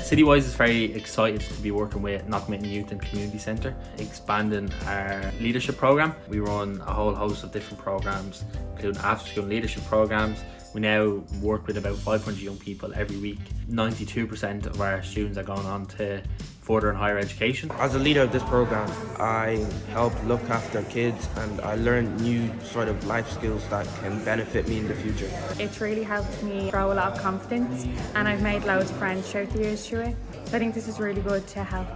Citywise is very excited to be working with Knockmitten Youth and Community Centre, expanding our leadership programme. We run a whole host of different programmes, including after-school leadership programmes. We now work with about 500 young people every week. 92% of our students are going on to further and higher education. As a leader of this program, I help look after kids and I learn new sort of life skills that can benefit me in the future. It's really helped me grow a lot of confidence, and I've made loads of friends throughout the years through it. So I think this is really good to help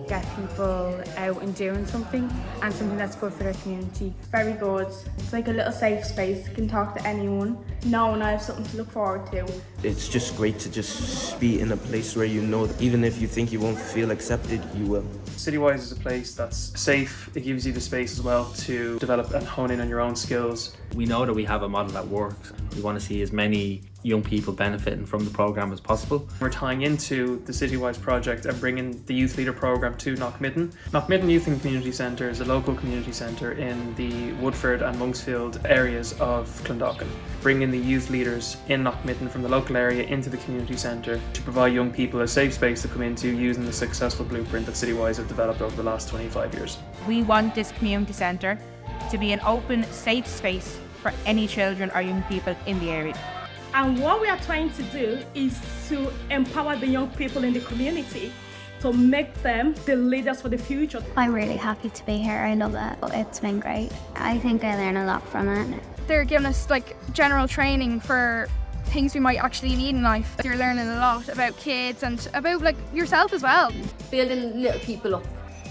get people out and doing something, and something that's good for their community. Very good. It's like a little safe space. You can talk to anyone, knowing I have something to look forward to. It's just great to just be in a place where you know that even if you think you won't feel accepted, you will. Citywise is a place that's safe. It gives you the space as well to develop and hone in on your own skills. We know that we have a model that works. We want to see as many young people benefiting from the programme as possible. We're tying into the Citywise project and bringing the Youth Leader programme to Knockmitten. Knockmitten Youth and Community Centre is a local community centre in the Woodford and Monksfield areas of Clondalkin. Bringing the youth leaders in Knockmitten from the local area into the community centre to provide young people a safe space to come into using the successful blueprint that Citywise have developed over the last 25 years. We want this community centre to be an open, safe space for any children or young people in the area. And what we are trying to do is to empower the young people in the community to make them the leaders for the future. I'm really happy to be here. I love it. It's been great. I think I learn a lot from it. They're giving us like general training for things we might actually need in life. You're learning a lot about kids and about like yourself as well. Building little people up,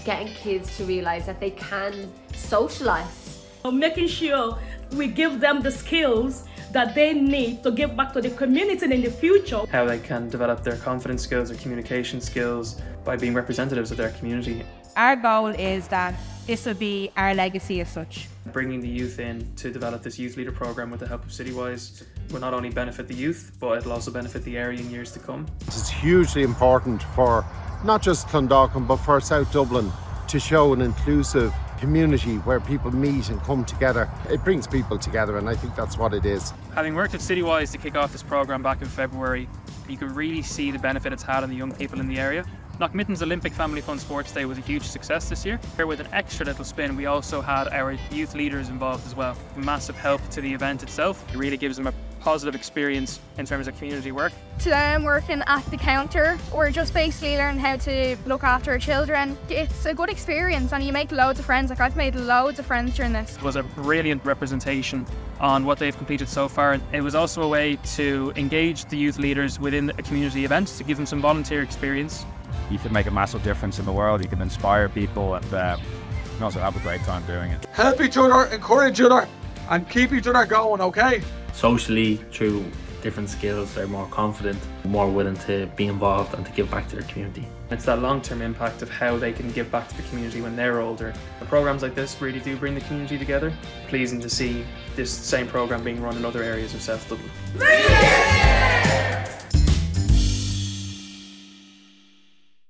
getting kids to realise that they can socialise. Making sure we give them the skills that they need to give back to the community in the future. How they can develop their confidence skills, their communication skills by being representatives of their community. Our goal is that this will be our legacy as such. Bringing the youth in to develop this youth leader programme with the help of Citywise will not only benefit the youth, but it'll also benefit the area in years to come. It's hugely important for not just Clondalkin, but for South Dublin to show an inclusive community where people meet and come together. It brings people together, and I think that's what it is. Having worked at Citywise to kick off this programme back in February, you can really see the benefit it's had on the young people in the area. Knockmitten's Olympic Family Fun Sports Day was a huge success this year. Here with an extra little spin, we also had our youth leaders involved as well. Massive help to the event itself. It really gives them a positive experience in terms of community work. Today I'm working at the counter. We're just basically learning how to look after our children. It's a good experience and you make loads of friends. Like I've made loads of friends during this. It was a brilliant representation on what they've completed so far. And it was also a way to engage the youth leaders within a community event, to give them some volunteer experience. You can make a massive difference in the world. You can inspire people and you can also have a great time doing it. Help each other, encourage each other and keep each other going, okay? Socially, through different skills, they're more confident, more willing to be involved and to give back to their community. It's that long-term impact of how they can give back to the community when they're older. The programmes like this really do bring the community together. Pleasing to see this same programme being run in other areas of South Dublin.